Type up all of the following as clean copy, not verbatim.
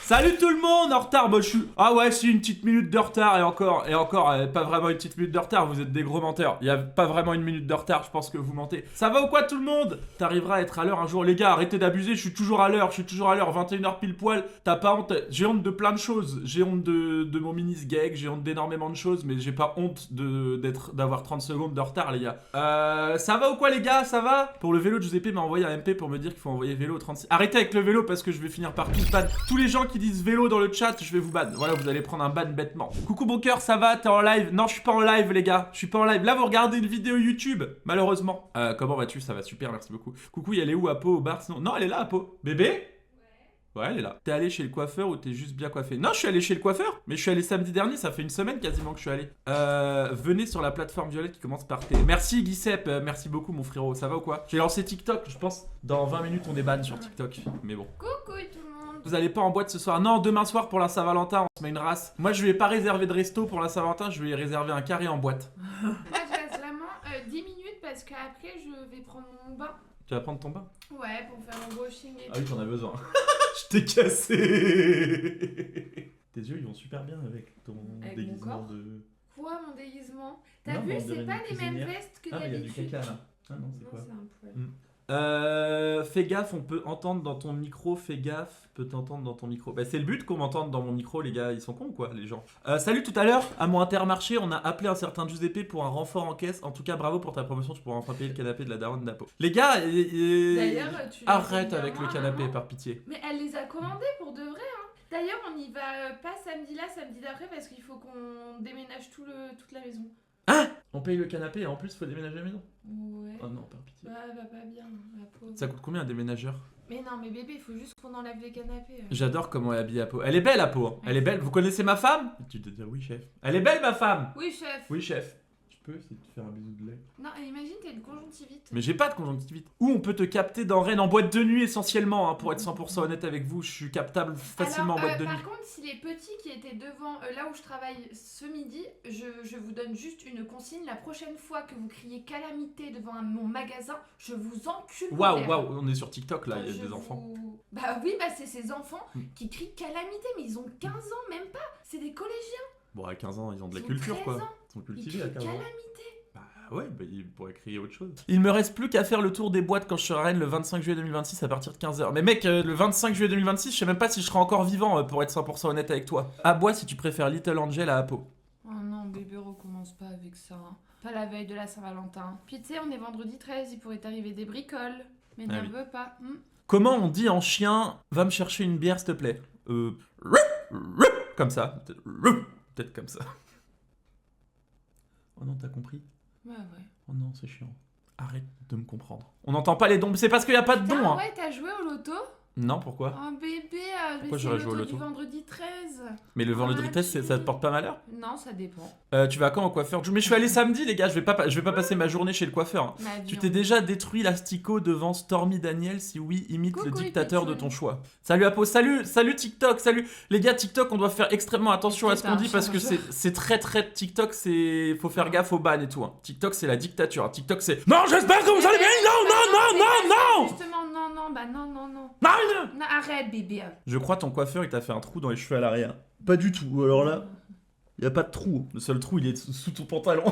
Salut tout le monde, en retard, bah je suis... Ah ouais, c'est une petite minute de retard, et encore, pas vraiment une petite minute de retard, vous êtes des gros menteurs. Il y a pas vraiment une minute de retard, je pense que vous mentez. Ça va ou quoi tout le monde? T'arriveras à être à l'heure un jour, les gars, arrêtez d'abuser, je suis toujours à l'heure, 21h pile poil, t'as pas honte, j'ai honte de plein de choses, j'ai honte de mon mini-sgeg, j'ai honte d'énormément de choses, mais j'ai pas honte d'avoir 30 secondes de retard, les gars. Ça va ou quoi les gars, ça va? Pour le vélo, Giuseppe m'a envoyé un MP pour me dire qu'il faut envoyer vélo au 36. Arrêtez avec le vélo parce que je vais finir par tout ban. Tous les gens qui disent vélo dans le chat, je vais vous ban. Voilà, vous allez prendre un ban bêtement. Coucou mon cœur, ça va? T'es en live? Non, je suis pas en live les gars, je suis pas en live. Là, vous regardez une vidéo YouTube, malheureusement. Comment vas-tu? Ça va super, merci beaucoup. Coucou, elle est où Apo au bar sinon? Non, elle est là Apo. Bébé? Ouais, elle est là. T'es allé chez le coiffeur ou t'es juste bien coiffé? Non, je suis allé chez le coiffeur, mais je suis allé samedi dernier, ça fait une semaine quasiment que je suis allé. Venez sur la plateforme violette qui commence par T. Merci Guisep, merci beaucoup mon frérot, ça va ou quoi? J'ai lancé TikTok, je pense dans 20 minutes on est ban sur TikTok, mais bon. Coucou tout le monde. Vous allez pas en boîte ce soir? Non, demain soir pour la Saint-Valentin, on se met une race. Moi je vais pas réserver de resto pour la Saint-Valentin, je vais réserver un carré en boîte. Moi je reste vraiment 10 minutes parce qu'après je vais prendre mon bain. Tu vas prendre ton bain? Ouais, pour faire mon washing et Ah oui, j'en ai besoin. Je t'ai cassé. Tes yeux ils vont super bien avec ton Avec déguisement mon corps. de... Quoi mon déguisement? T'as Non, vu, mais on c'est dirait pas une les mêmes cuisinière. vestes que Ah, mais il y a du d'habitude. caca là. Ah non, c'est Non, quoi? c'est un poil. Fais gaffe, on peut entendre dans ton micro, fais gaffe, peut t'entendre dans ton micro. Bah c'est le but qu'on m'entende dans mon micro les gars, ils sont cons ou quoi les gens? Salut, tout à l'heure, à mon Intermarché, on a appelé un certain Giuseppe pour un renfort en caisse. En tout cas, bravo pour ta promotion, tu pourras enfin payer le canapé de la daronne d'Apo. Les gars, D'ailleurs, tu l'as arrête fait avec bien, le canapé maman. par pitié. Mais elle les a commandés pour de vrai, hein. D'ailleurs, on y va pas samedi là, samedi d'après parce qu'il faut qu'on déménage toute la maison. On paye le canapé et en plus faut déménager la maison. Ouais. Oh non, par pitié. Bah, elle va pas bien, la pauvre. Ça coûte combien un déménageur? Mais non, mais bébé, il faut juste qu'on enlève les canapés. J'adore comment elle est habillée Apo. Elle est belle Apo, hein. Elle est belle. Vous connaissez ma femme? Tu te dis oui chef. Elle est belle ma femme. Oui, chef. Oui chef. Tu peux essayer de te faire un bisou de lait? Non, imagine, t'as une conjonctivite. Mais j'ai pas de conjonctivite. Ou on peut te capter dans Rennes en boîte de nuit essentiellement, hein, pour être 100% honnête avec vous, je suis captable facilement en Alors, boîte de nuit. par contre, si les petits qui étaient devant là où je travaille ce midi, je vous donne juste une consigne. La prochaine fois que vous criez calamité devant mon magasin, je vous encule. Waouh, on est sur TikTok là, il y a des enfants. Bah oui, bah c'est ces enfants Mm. qui crient calamité, mais ils ont 15 ans, même pas. C'est des collégiens. Bon, à 15 ans, ils ont de la Ils ont culture 13 quoi. ans. Ils sont Ils cultivés à crient 15 ans. calamité. Bah ouais, bah ils pourraient crier autre chose. Il me reste plus qu'à faire le tour des boîtes quand je serai à Rennes le 25 juillet 2026 à partir de 15h. Mais mec, le 25 juillet 2026, je sais même pas si je serai encore vivant pour être 100% honnête avec toi. À bois si tu préfères Little Angel à Apo. Oh non, bébé, recommence pas avec ça. Hein. Pas la veille de la Saint-Valentin. Puis tu sais, on est vendredi 13, il pourrait t'arriver des bricoles. Mais Ah n'en oui. veux pas. Comment on dit en chien, va me chercher une bière s'il te plaît? Comme ça. Peut-être comme ça. Oh non, t'as compris? Ouais. Oh non, c'est chiant. Arrête de me comprendre. On n'entend pas les dons, c'est parce qu'il n'y a pas de dons. Ah Hein. ouais, t'as joué au loto? Non, pourquoi? Oh bébé, Pourquoi mais c'est j'aurais le joué au loto loto? du vendredi 13. Mais le vendredi 13, ça te porte pas malheur? Non, ça dépend. Tu vas quand au coiffeur? Mais je suis allé samedi, les gars, je vais pas passer ma journée chez le coiffeur. Hein. Ma vie, Tu t'es déjà détruit l'asticot devant Stormy Daniel? Si oui, imite le Coucou, dictateur de Pitoun. ton choix. Salut Apo, salut TikTok, salut. Les gars, TikTok, on doit faire extrêmement attention à ce qu'on dit parce que c'est très TikTok, faut faire gaffe aux ban et tout. Hein. TikTok, c'est la dictature. Hein. TikTok, c'est... Non, j'espère que vous allez bien! Non! Justement, non, bah non. Non! Non, arrête bébé. Je crois ton coiffeur, il t'a fait un trou dans les cheveux à l'arrière. Pas du tout, alors là, il y a pas de trou. Le seul trou, il est sous ton pantalon.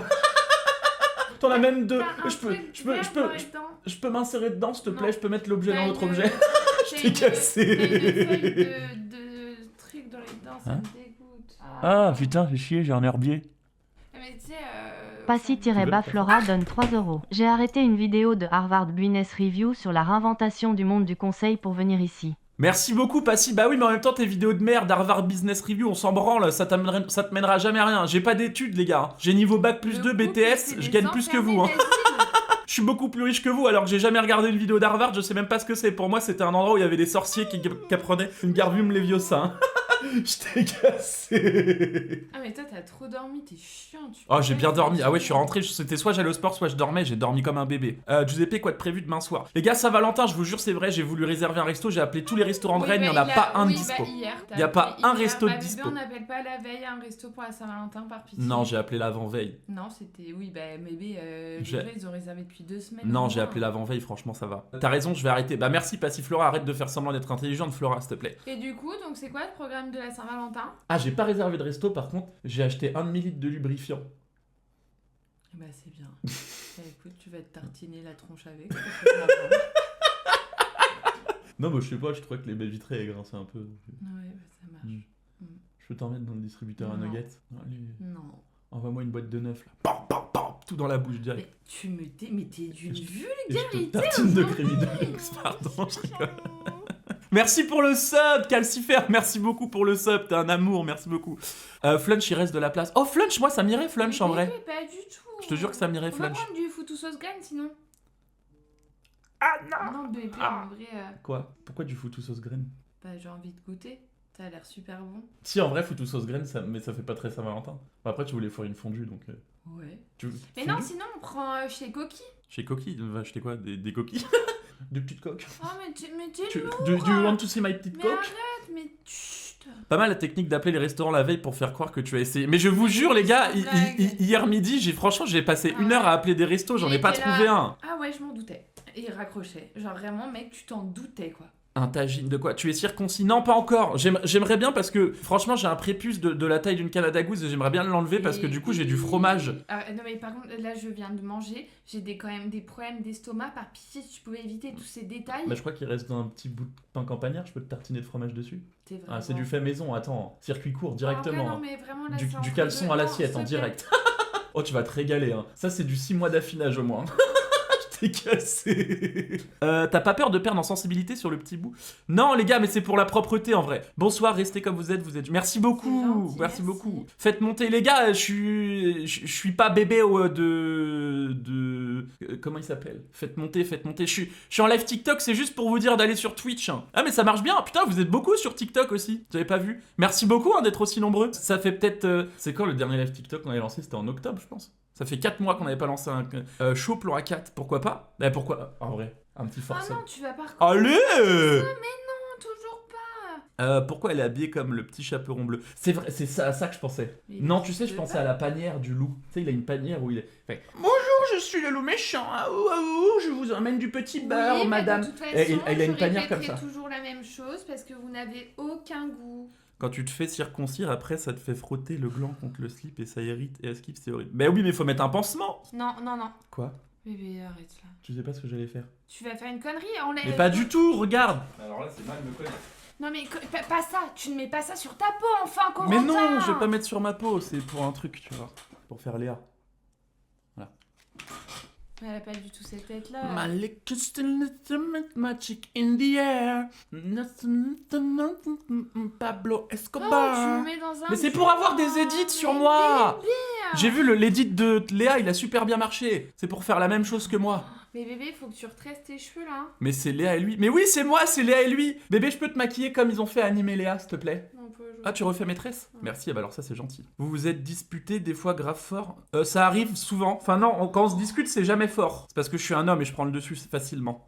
T'en as même deux. Je peux m'insérer dedans, s'il te plaît. Non. Je peux mettre l'objet dans l'autre T'as une- objet. Je t'ai cassé. T'as une feuille de trucs dans les dents, ça Hein me dégoûte. Ah putain, fais chier, j'ai un herbier. Mais tu sais, Passy-Bas Flora donne 3 €. J'ai arrêté une vidéo de Harvard Business Review sur la réinventation du monde du conseil pour venir ici. Merci beaucoup, Passy. Bah oui, mais en même temps, tes vidéos de merde, Harvard Business Review, on s'en branle, ça te mènera jamais à rien. J'ai pas d'études, les gars. J'ai niveau bac plus 2 BTS, je gagne plus que vous. Hein. Je suis beaucoup plus riche que vous, alors que j'ai jamais regardé une vidéo d'Harvard, je sais même pas ce que c'est. Pour moi, c'était un endroit où il y avait des sorciers qui apprenaient une Wingardium Leviosa. Hein. Je t'ai cassé. Ah mais toi t'as trop dormi, t'es chiant. Oh, j'ai bien dormi. Ah ouais, je suis rentré. C'était soit j'allais au sport, soit je dormais. J'ai dormi comme un bébé. Giuseppe, quoi de prévu demain soir? Les gars, Saint-Valentin, je vous jure, c'est vrai. J'ai voulu réserver un resto. J'ai appelé tous les restaurants de Rennes. Il n'y en a pas un dispo. Il n'y a pas un resto de dispo. On n'appelle pas la veille un resto pour la Saint-Valentin par pitié. Non, j'ai appelé l'avant-veille. Non, c'était. Oui, bah, bébé, ils ont réservé depuis 2 semaines. Non, j'ai appelé l'avant-veille. Franchement, ça va. T'as raison, je vais arrêter. Bah, merci, Passiflora. Arrête de faire semblant d'être intelligente, Flora, s'il te plaît. Et du coup, donc c'est quoi le programme de la Saint-Valentin? Ah, j'ai pas réservé de resto. Par contre, j'ai acheté 1 demi-litre de lubrifiant. Bah, c'est bien. Bah, écoute, tu vas te tartiner la tronche avec. Non, bah, je sais pas. Je trouvais que les baies vitrées elles grinçaient un peu. Ouais, bah, ça marche. Je peux t'en mettre dans le distributeur à Non. nuggets. Allez. Non. Envoie-moi une boîte de 9 là. Pam, pam, pam, tout dans la bouche direct. Mais tu me t'es. Mais t'es d'une Et je vulgarité. te tartine de crédit de luxe, pardon, je rigole. Merci pour le sub, Calcifer. Merci beaucoup pour le sub. T'es un amour, merci beaucoup. Flunch, il reste de la place. Oh, Flunch, moi ça m'irait, Flunch en vrai. Mais pas du tout. Je te jure que ça m'irait, On va Flunch. prendre du foutou sauce graine sinon. Ah non. Non, bébé, Ah. en vrai. Quoi? Pourquoi du foutou sauce graine? Bah, j'ai envie de goûter. Ça a l'air super bon. Si, en vrai, foutou sauce graine, mais ça fait pas très Saint-Valentin. Bah, après, tu voulais faire une fondue donc. Ouais. Tu... Mais fondue non, sinon on prend chez Coquille. Chez Coquille, va acheter quoi? Des coquilles? Des petites coques? Oh, mais t'es lourd. Do you want to see my petite Mais coque? arrête, mais chut. Pas mal la technique d'appeler les restaurants la veille pour faire croire que tu as essayé. Mais je vous jure, les gars, hier midi, franchement, j'ai passé Ah 1 heure à appeler des restos, j'en ai pas trouvé un. Ah ouais, je m'en doutais. Et il raccrochait. Genre vraiment, mec, tu t'en doutais, quoi. Un tagine de quoi? Tu es circoncis? Non, pas encore. J'aimerais bien parce que, franchement, j'ai un prépuce de la taille d'une Canada Goose et j'aimerais bien l'enlever parce que du coup, j'ai du fromage. Ah, non, mais par contre, là, je viens de manger. J'ai quand même des problèmes d'estomac. Par pitié, si tu pouvais éviter tous ces détails. Bah, je crois qu'il reste un petit bout de pain campagnard, je peux te tartiner de fromage dessus. Vraiment... Ah, c'est du fait maison, attends. Circuit court, directement. Ah, ouais, non, mais vraiment, là, Du caleçon à l'assiette, en direct. Oh, tu vas te régaler, hein. Ça, c'est du 6 mois d'affinage au moins. T'es cassé. T'as pas peur de perdre en sensibilité sur le petit bout? Non les gars, mais c'est pour la propreté en vrai. Bonsoir, restez comme vous êtes, Merci beaucoup, gentil, merci merci. beaucoup. Faites monter les gars, je suis pas bébé comment il s'appelle? Faites monter. Je suis en live TikTok, c'est juste pour vous dire d'aller sur Twitch. Ah mais ça marche bien, putain, vous êtes beaucoup sur TikTok aussi. Vous avez pas vu? Merci beaucoup hein, d'être aussi nombreux. Ça fait peut-être... C'est quand le dernier live TikTok qu'on avait lancé? C'était en octobre, je pense. Ça fait 4 mois qu'on n'avait pas lancé un show Plora 4, pourquoi pas? Bah pourquoi? En vrai, un petit Ah forcé. non, tu vas pas... Allez! Non, toujours pas. Pourquoi elle est habillée comme le petit chaperon bleu? C'est vrai, c'est ça, à ça que je pensais. Mais non, tu tu sais, je peux pensais pas. à la panière du loup. Tu sais, il a une panière où il est... Fait, bonjour, je suis le loup méchant. Ah, je vous emmène du petit beurre, Oui, madame. Mais de toute façon, Et il a une je panière comme répéterai ça. toujours la même chose parce que vous n'avez aucun goût. Quand tu te fais circoncire, après, ça te fait frotter le gland contre le slip et ça irrite et esquive, c'est horrible. Mais oui, mais faut mettre un pansement. Non. Quoi? Bébé, arrête là. Tu sais pas ce que j'allais faire. Tu vas faire une connerie. Mais pas du tout, regarde. Alors là, c'est mal me connaître. Non mais pas ça. Tu ne mets pas ça sur ta peau, enfin, Corentin. Mais non, je vais pas mettre sur ma peau, c'est pour un truc, tu vois. Pour faire Léa. Elle a pas du tout cette tête là. Magic in the air. Pablo Oh, tu Escobar. me mets dans un... Mais c'est pour avoir des edits sur moi. J'ai vu l'édit de Léa, il a super bien marché. C'est pour faire la même chose que moi. Mais bébé, faut que tu retresses tes cheveux là. Mais c'est Léa et lui. Mais oui, c'est moi, c'est Léa et lui. Bébé, je peux te maquiller comme ils ont fait animer Léa, s'il te plaît? On peut jouer. Ah, tu refais maîtresse? Ouais. Merci, bah alors ça c'est gentil. Vous vous êtes disputé des fois grave fort? Ça arrive souvent. Enfin non, quand on se discute, c'est jamais fort. C'est parce que je suis un homme et je prends le dessus facilement.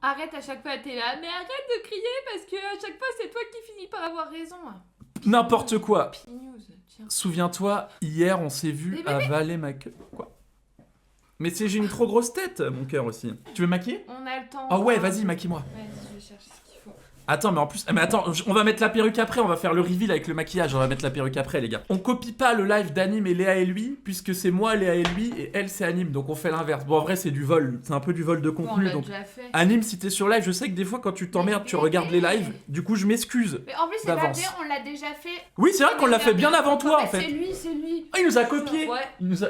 Arrête à chaque fois, t'es là. Mais arrête de crier parce que à chaque fois, c'est toi qui finis par avoir raison. N'importe quoi. P-News, tiens. Souviens-toi, hier on s'est vu Mais bébé. avaler ma queue. Quoi? Mais j'ai une trop grosse tête, mon cœur aussi. Tu veux maquiller? On a le temps. Ah ouais, vas-y, maquille-moi. Vas-y, je vais chercher ce qu'il faut. Attends, mais en plus... Mais attends, on va mettre la perruque après, on va faire le reveal avec le maquillage, on va mettre la perruque après, les gars. On copie pas le live d'Anime et Léa et lui, puisque c'est moi, Léa et lui, et elle, c'est Anime, donc on fait l'inverse. Bon, en vrai, c'est du vol, c'est un peu du vol de Bon, on contenu, l'a donc... déjà fait. Anime, si t'es sur live, je sais que des fois, quand tu t'emmerdes, tu regardes les lives, du coup, je m'excuse. Mais en plus, c'est pas d'avance. bien, on l'a déjà fait. Oui, c'est vrai qu'on l'a fait bien avant toi, en C'est fait. lui. Ah, il nous a copié. Ouais. Il nous a...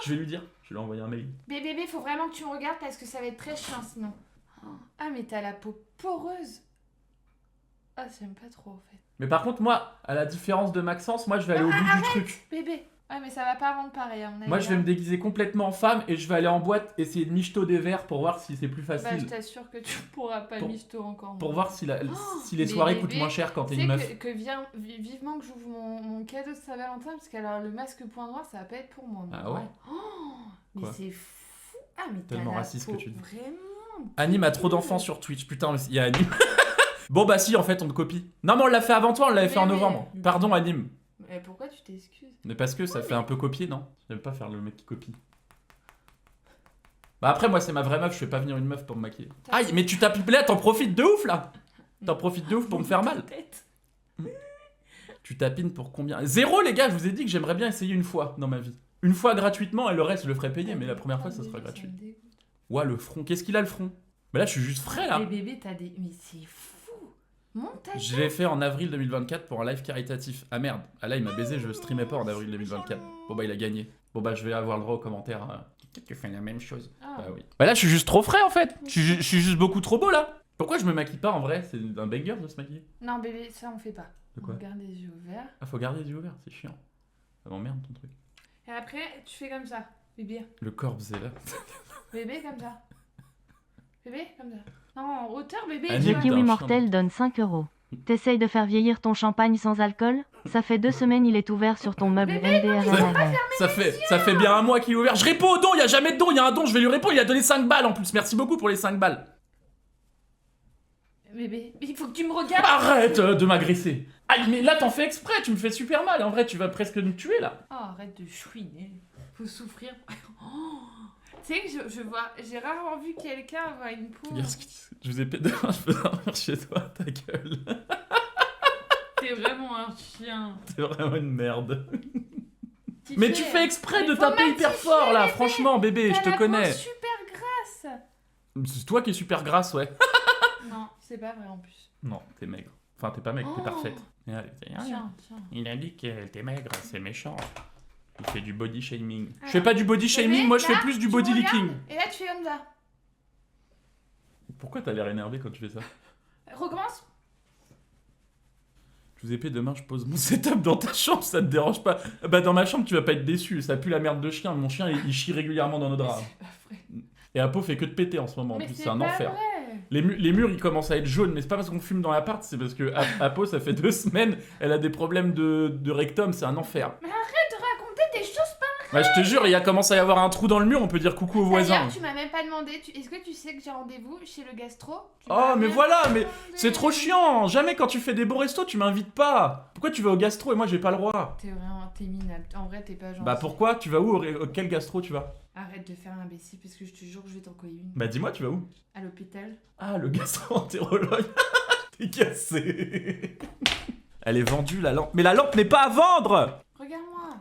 Je vais lui dire, je vais lui envoyer un mail. Mais bébé, faut vraiment que tu me regardes parce que ça va être très chiant sinon. Ah, mais t'as la peau poreuse. Ah, j'aime pas trop en fait. Mais par contre, moi, à la différence de Maxence, moi, je vais aller au bout du truc. Bébé, Ouais, mais ça va pas rendre pareil à mon avis. Moi, je vais me déguiser complètement en femme et je vais aller en boîte essayer de michto des verres pour voir si c'est plus Bah, je facile. t'assure que tu pourras pas Pour- michto encore. Pour moins. voir si, si les mais soirées bébé, coûtent moins cher quand t'es Tu une sais meuf. que vivement que j'ouvre mon cadeau de Saint-Valentin, parce que alors le masque point noir, ça va pas être pour moi. Ah ouais. Mais Quoi c'est fou. Ah, mais t'as Tellement la raciste que peau, tu dis. Vraiment. Anime a trop d'enfants sur Twitch. Putain, mais il y a Anime. Bon, bah si, en fait, on te copie. Non, mais on l'a fait avant toi, on l'avait fait en Mais novembre. oui. Pardon, Anime. Mais pourquoi tu t'excuses? Mais parce que ça fait un peu copier, non? J'aime pas faire le mec qui copie. Bah après, moi, c'est ma vraie meuf, je fais pas venir une meuf pour me maquiller. Aïe, mais tu tapes là, t'en profites de ouf, là. T'en profites de ouf pour me faire mal. Tête. Tu tapines pour combien? 0, les gars, je vous ai dit que j'aimerais bien essayer une fois dans ma vie. Une fois gratuitement et le reste, je le ferai payer, mais la première fois, ça sera gratuit. me dégoûte. Ouah, le front. Qu'est-ce qu'il a, le front? Mais là, je suis juste frais, là. Mais bébé, t'as des. Mais c'est fou! Montage! Je l'ai fait en avril 2024 pour un live caritatif. Ah merde, ah là il m'a baisé, je streamais pas en avril 2024. Bon bah il a gagné. Bon bah je vais avoir le droit aux commentaires. Peut-être que tu fais la même chose. Ah. Bah oui. Bah là je suis juste trop frais en fait. Je suis juste beaucoup trop beau là. Pourquoi je me maquille pas en vrai? C'est un banger de se maquiller. Non, bébé, ça on fait pas. De quoi? On garde les yeux ouverts. Ah faut garder les yeux ouverts, c'est chiant. Ça m'emmerde ton truc. Et après, tu fais comme ça. Bébé. Le corps c'est là. Bébé, comme ça. Bébé, comme ça. Non, en hauteur, bébé. Ah, tu Le vois. putain, kiwi chien. mortel donne 5 €. T'essayes de faire vieillir ton champagne sans alcool? Ça fait 2 semaines il est ouvert sur ton meuble MDRRR. Ça fait bien un mois qu'il est ouvert. Je réponds au don, il y a jamais de don, il y a un don, je vais lui répondre, il a donné 5 balles en plus. Merci beaucoup pour les 5 balles. Bébé, il faut que tu me regardes. Arrête de m'agresser. Aïe mais là t'en fais exprès, tu me fais super mal. En vrai tu vas presque me tuer là. Oh, arrête de chouiner. Faut souffrir. Oh. Tu sais que j'ai rarement vu quelqu'un avoir une peau. Regarde ce que je vous ai pété demain, je peux dormir chez toi, ta gueule. T'es vraiment un chien. T'es vraiment une merde. Mais tu fais exprès Mais de faut taper hyper m'atticher, fort là, bébé. franchement bébé, je T'as te la connais. peau super grasse. C'est toi qui es super grasse, ouais. Non, c'est pas vrai en plus. Non, t'es maigre. Enfin, t'es pas maigre, t'es Oh. parfaite. Et allez, Tiens, tiens. il a dit qu'elle était maigre, c'est méchant. Il fait du body shaming. Je Alors, fais pas du body shaming, bébé, moi je fais là, plus du tu body me regardes, licking. Et là, tu fais comme ça. Pourquoi t'as l'air énervé quand tu fais ça? Recommence. Je vous ai demain je pose mon setup dans ta chambre, ça te dérange pas? Bah dans ma chambre tu vas pas être déçu, ça pue la merde de chien, mon chien il chie régulièrement dans nos draps. C'est pas vrai. Et Apo fait que de péter en ce moment, en Mais plus c'est c'est un pas enfer. vrai. Les murs ils commencent à être jaunes, mais c'est pas parce qu'on fume dans l'appart, c'est parce que Apo ça fait 2 semaines, elle a des problèmes de rectum, c'est un enfer. Mais arrête de raconter des choses pas. Bah je te jure, il y a commencé à y avoir un trou dans le mur, on peut dire coucou aux voisins. D'ailleurs, tu m'as même pas demandé. Est-ce que tu sais que j'ai rendez-vous chez le gastro? Tu Oh m'as mais même voilà, pas mais demandé. c'est trop chiant. Jamais quand tu fais des beaux restos, tu m'invites pas. Pourquoi tu vas au gastro et moi j'ai pas le droit? T'es minable. En vrai, t'es pas gentil. Bah pourquoi? Tu vas où? Quel gastro tu vas? Arrête de faire l'imbécile parce que je te jure que je vais t'en coller une. Bah dis-moi, tu vas où? À l'hôpital. Ah, le gastro-entérologue. T'es cassé. Elle est vendue la lampe. Mais la lampe n'est pas à vendre. Regarde-moi.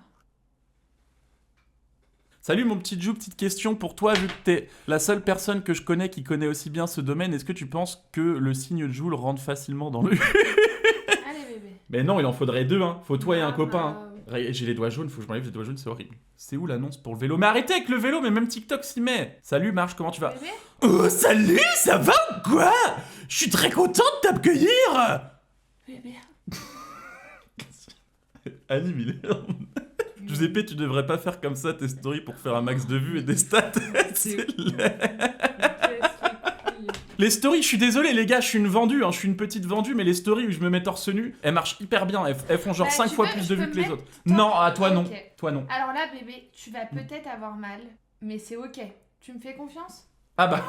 Salut mon petit Jou, petite question pour toi, vu que t'es la seule personne que je connais qui connaît aussi bien ce domaine, est-ce que tu penses que le signe de Joule rentre facilement dans le... Allez, bébé. Mais non, il en faudrait 2, hein. Faut toi et un Ah, copain. bah, J'ai les doigts jaunes, faut que je m'enlève les doigts jaunes, c'est horrible. C'est où l'annonce pour le vélo? Mais arrêtez avec le vélo, mais même TikTok s'y met. Salut Marche, comment tu vas? Bébé. Oh salut, ça va ou quoi? Je suis très content de t'accueillir. Bébé. Anime, il est... Giuseppe, tu devrais pas faire comme ça tes stories pour faire un max de vues et des stats. C'est laid. Les stories, je suis désolé les gars, je suis une vendue, hein, je suis une petite vendue, mais les stories où je me mets torse nu, elles marchent hyper bien, elles font genre Bah, 5 tu fois veux, plus je de peux vues me que les mettre autres. Non, à toi non, Ok. toi non. Alors là, bébé, tu vas peut-être avoir mal, mais c'est ok. Tu me fais confiance? Ah bah,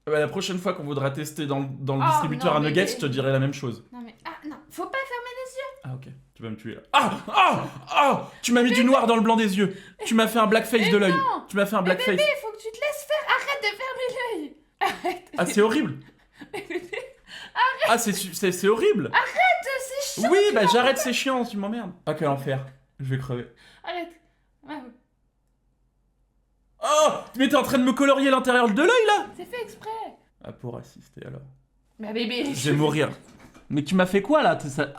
la prochaine fois qu'on voudra tester dans le Oh, distributeur non, à nuggets, bébé. je te dirai la même chose. Non mais ah non, faut pas fermer les yeux. Ah ok, tu vas me tuer là. Ah tu m'as mis du noir dans le blanc des yeux. Tu m'as fait un blackface de l'œil. non. Tu m'as fait un Mais blackface. bébé, faut que tu te laisses faire. Arrête de fermer l'œil. Arrête. Ah c'est horrible. Ah c'est horrible. C'est chiant. Oui, bah j'arrête, c'est chiant, tu m'emmerdes. Ah quel enfer, je vais crever. Arrête. Ah, Oh, mais t'es en train de me colorier l'intérieur de l'œil là. c'est fait exprès. Ah pour assister alors. Bah bébé. Je vais mourir. Mais tu m'as fait quoi là? Ça...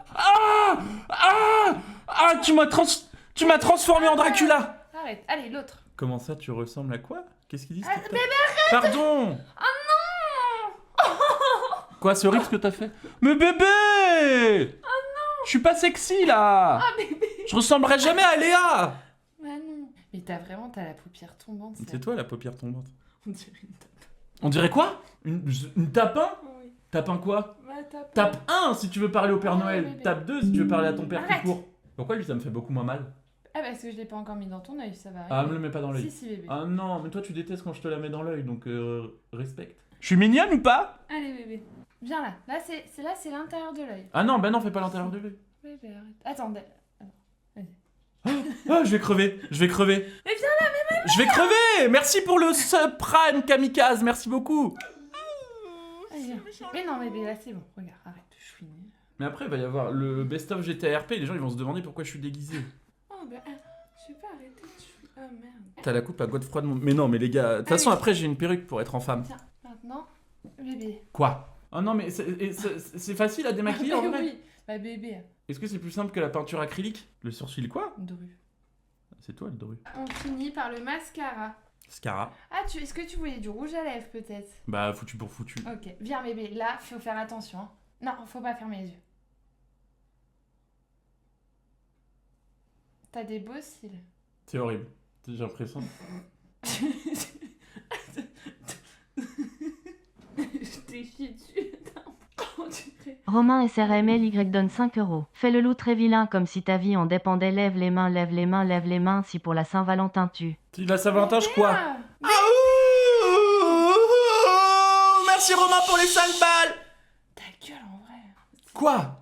tu m'as transformé en Dracula. Arrête. Allez, l'autre. Comment ça, tu ressembles à quoi? Qu'est-ce qu'ils disent? Ah, TikTok Pardon. Oh non. Quoi, c'est horrible ce que t'as fait? Mais bébé! Oh non! Je suis pas sexy là! Ah bébé. Je ressemblerai jamais à Léa! Bah Mais t'as la paupière tombante. C'est toi la paupière tombante. On dirait une tape. On dirait quoi? Une tapin? Oui. Tapin quoi? Ma tape. Tape 1 si tu veux parler au Père Ouais, Noël. bébé. Tape 2 si tu veux parler à ton père Arrête. tout court. Pourquoi lui ça me fait beaucoup moins mal? Ah, parce que je l'ai pas encore mis dans ton œil, ça va. Ah, me le mets pas dans l'œil. Si, bébé. Ah non, mais toi tu détestes quand je te la mets dans l'œil, donc respecte. Je suis mignonne ou pas? Allez, bébé. Viens là. C'est l'intérieur de l'œil. Ah non, bah non, fais pas l'intérieur de l'œil. Bébé, arrête. Attends. Ah, je vais crever. Mais viens là, je vais crever. Merci pour le subprime kamikaze, merci beaucoup. Allez, viens. Mais non, bébé, là c'est bon. Regarde, arrête de chouiner. Mais après, il va y avoir le best-of GTRP, les gens ils vont se demander pourquoi je suis déguisé. Oh, bah, je vais pas arrêter de chouiner. Oh merde. T'as la coupe à Godefroy de mon... Mais non, mais les gars, de toute façon, oui. après j'ai une perruque pour être en femme. Tiens, maintenant, bébé. Quoi? Oh non, mais c'est facile à démaquiller en Mais vrai. oui, bah bébé. Est-ce que c'est plus simple que la peinture acrylique? Le sourcil quoi? Dru. C'est toi le dru. On finit par le mascara. Scara. Ah, est-ce que tu voulais du rouge à lèvres peut-être? Bah, foutu pour foutu. Ok, viens bébé, là, faut faire attention. Hein. Non, faut pas fermer les yeux. T'as des beaux cils. C'est horrible. J'ai l'impression. Je t'ai chié dessus. On dirait. Romain SRMLY donne 5 €. Fais le loup très vilain comme si ta vie en dépendait. Lève les mains, lève les mains, lève les mains si pour la Saint-Valentin tu. La Saint-Valentin, quoi? Ah, Ah, merci Romain pour les 5 balles. ta gueule en vrai. Quoi?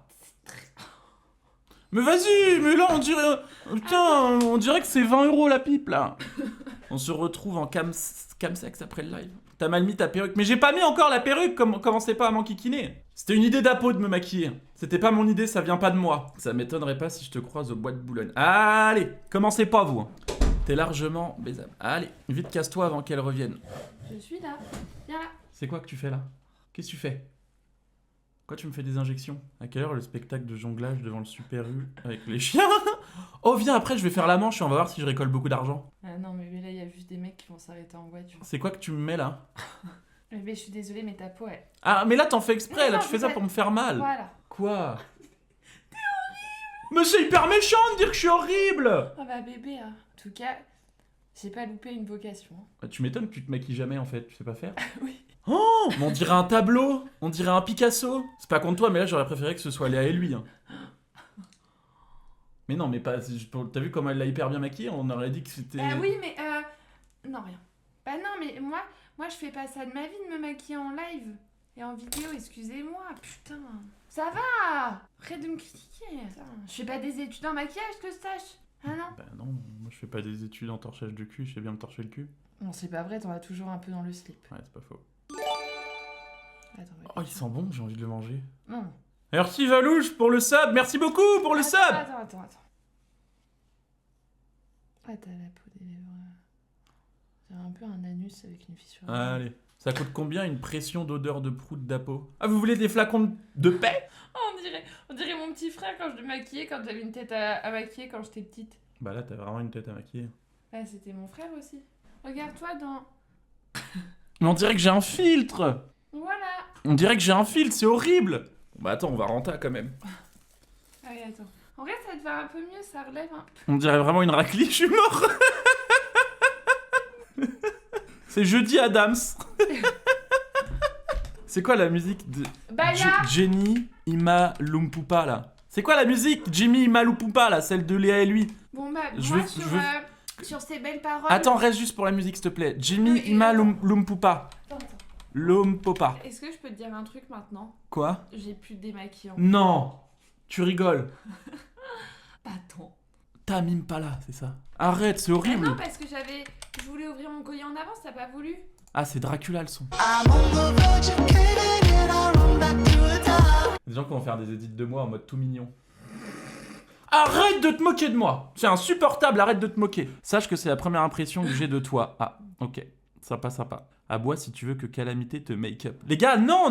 Mais vas-y, mais là on dirait... Putain, on dirait que c'est 20 € la pipe là. On se retrouve en camsex après le live. T'as mal mis ta perruque. Mais j'ai pas mis encore la perruque, commencez pas à m'enquiquiner. C'était une idée d'Apo de me maquiller. C'était pas mon idée, ça vient pas de moi. Ça m'étonnerait pas si je te croise au bois de Boulogne. Allez, commencez pas vous. Hein. T'es largement baisable. Allez, vite casse-toi avant qu'elle revienne. Je suis là. Viens là. C'est quoi que tu fais là? Qu'est-ce que tu fais? Pourquoi tu me fais des injections? À quelle heure le spectacle de jonglage devant le Super U avec les chiens? Oh viens, après je vais faire la manche et on va voir si je récolte beaucoup d'argent. Ah non, mais là, il y a juste des mecs qui vont s'arrêter en voiture. C'est quoi que tu me mets là? Mais je suis désolée, mais ta peau, elle... Ah mais là t'en fais exprès, Non, là non, tu fais ça peut-être. pour me faire mal. Voilà. Quoi? T'es horrible! Mais c'est hyper méchant de dire que je suis horrible! Oh bah bébé, hein. En tout cas, j'ai pas loupé une vocation. Bah, tu m'étonnes que tu te maquilles jamais en fait, tu sais pas faire? Oui. Oh! Mais on dirait un tableau! On dirait un Picasso! C'est pas contre toi, mais là j'aurais préféré que ce soit Léa et lui. Hein. Mais non, mais pas. T'as vu comment elle l'a hyper bien maquillée? On aurait dit que c'était. Bah oui, mais non, rien. Bah non, mais moi je fais pas ça de ma vie de me maquiller en live et en vidéo, excusez-moi, putain. Ça va! Arrête de me critiquer. Putain, je fais pas des études en maquillage, que je sache. Ah non? Bah non, moi je fais pas des études en torchage de cul, je sais bien me torcher le cul. Non, c'est pas vrai, t'en as toujours un peu dans le slip. Ouais, c'est pas faux. Attends, mais... Oh, il sent bon, j'ai envie de le manger. Non. Merci Valouche pour le sub, merci beaucoup pour le sub! Attends. Ah, t'as la peau des lèvres. C'est un peu un anus avec une fissure. Allez. Ça coûte combien une pression d'odeur de prout d'Apo? Ah, vous voulez des flacons de paix? Oh, on dirait mon petit frère quand je le maquillais, quand j'avais une tête à maquiller quand j'étais petite. Bah là, t'as vraiment une tête à maquiller. Ouais, c'était mon frère aussi. Regarde-toi dans... Mais on dirait que j'ai un filtre! Voilà. On dirait que j'ai un filtre, c'est horrible! Bah attends, on va rentrer quand même. Allez, attends. En vrai, ça te va un peu mieux, ça relève un peu. On dirait vraiment une raclée, je suis mort! C'est jeudi Adams! C'est quoi la musique de Bah là. Jenny Ima Lumpupa là? C'est quoi la musique Jimmy Ima Lumpupa là, celle de Léa et lui? Bon bah, Je moi veux- sur ces belles paroles... Attends, reste juste pour la musique s'il te plaît. Jimmy Oui, Ima attends. Lumpupa. Attends. Lumpupa. Est-ce que je peux te dire un truc maintenant? Quoi? J'ai plus de démaquillant. Non! Tu rigoles. Attends. Tamim Pala, c'est ça. Arrête, c'est Ah horrible. non, parce que je voulais ouvrir mon collier en avance, t'as pas voulu? Ah, c'est Dracula le son. Des gens qui vont faire des edits de moi en mode tout mignon. Arrête de te moquer de moi! C'est insupportable, arrête de te moquer. Sache que c'est la première impression que j'ai de toi. Ah, ok. Sympa, sympa. Aboie si tu veux que Calamité te make-up. Les gars, non!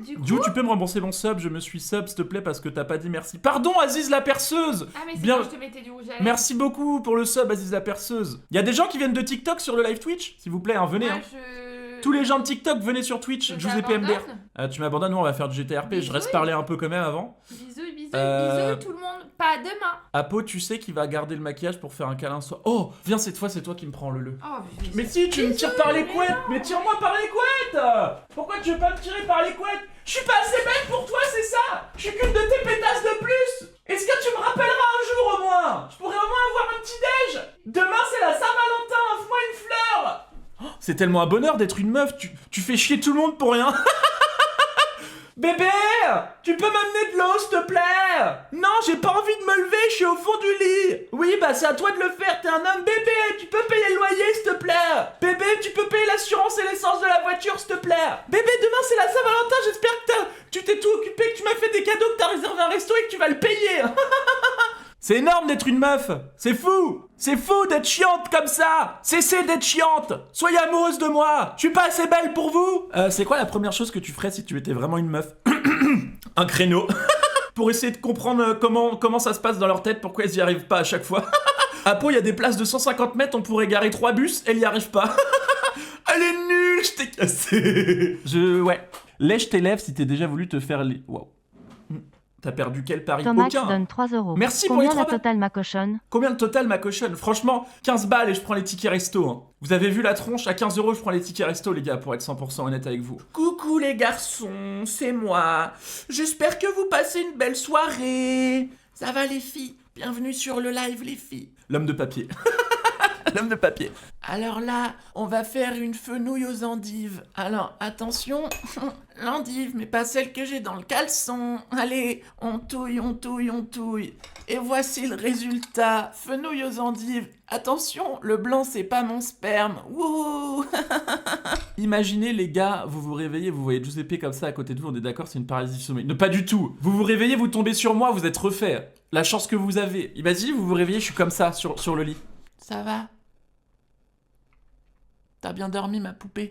Du coup... Du coup, tu peux me rembourser mon sub, je me suis sub, s'il te plaît, parce que t'as pas dit merci. Pardon, Aziz la perceuse! Ah mais c'est Bien- quand je te mettais du rouge à lèvres. Merci beaucoup pour le sub, Aziz la perceuse. Y a des gens qui viennent de TikTok sur le live Twitch? S'il vous plaît, hein, venez. Moi, Hein. Tous les gens de TikTok, venez sur Twitch, Giuseppe MDR. t'abandonnes. Tu m'abandonnes, moi on va faire du GTRP, je reste Bisous. parler un peu quand même avant. Bisous, bisous, Euh, bisous tout le monde. Pas demain. Apo, tu sais qu'il va garder le maquillage pour faire un câlin soit. Oh, viens cette fois, c'est toi qui me prends le. Oh, Mais si, tu me tires par les couettes. Mais tire-moi par les couettes. Pourquoi tu veux pas me tirer par les couettes? Je suis pas assez belle pour toi, c'est ça. Je suis qu'une de tes pétasses de plus. Est-ce que tu me rappelleras un jour au moins? Je pourrais au moins avoir un petit déj. Demain c'est la Saint-Valentin, offre-moi une fleur. Oh, c'est tellement un bonheur d'être une meuf, tu fais chier tout le monde pour rien. Bébé, tu peux m'amener de l'eau s'il te plaît? Non, j'ai pas envie de me lever, je suis au fond du lit. Oui, bah c'est à toi de le faire, t'es un homme. Bébé, tu peux payer le loyer s'il te plaît? Bébé, tu peux payer l'assurance et l'essence de la voiture s'il te plaît? Bébé, demain c'est la Saint-Valentin, j'espère que tu t'es tout occupé, que tu m'as fait des cadeaux, que t'as réservé un resto et que tu vas le payer. C'est énorme d'être une meuf. C'est fou. C'est fou d'être chiante comme ça. Cessez d'être chiante. Soyez amoureuse de moi. Je suis pas assez belle pour vous. C'est quoi la première chose que tu ferais si tu étais vraiment une meuf? Un créneau. Pour essayer de comprendre comment ça se passe dans leur tête, pourquoi ils y arrivent pas à chaque fois. À Pau, il y a des places de 150 mètres, on pourrait garer 3 bus, elle y arrive pas. Elle est nulle, je t'ai cassé. Ouais. Lèche tes lèvres si t'es déjà voulu te faire les... Wow. T'as perdu quel pari? Tomax Aucun. donne 3 euros. Merci pour les Combien 3 la balles. totale ma cochonne? Combien de total ma cochonne? Franchement, 15 balles et je prends les tickets resto. Hein. Vous avez vu la tronche? À 15 euros, je prends les tickets resto, les gars, pour être 100% honnête avec vous. Coucou les garçons, c'est moi. J'espère que vous passez une belle soirée. Ça va les filles? Bienvenue sur le live les filles. L'homme de papier. L'homme de papier. Alors là, on va faire une fenouille aux endives. Alors, attention, l'endive, mais pas celle que j'ai dans le caleçon. Allez, on touille, on touille, on touille. Et voici le résultat. Fenouille aux endives. Attention, le blanc, c'est pas mon sperme. Wouh. Imaginez, les gars, vous vous réveillez, vous voyez Giuseppe comme ça à côté de vous, on est d'accord, c'est une paralysie du sommeil. Non, pas du tout. Vous vous réveillez, vous tombez sur moi, vous êtes refait. La chance que vous avez. Imaginez, vous vous réveillez, je suis comme ça, sur le lit. Ça va? T'as bien dormi, ma poupée?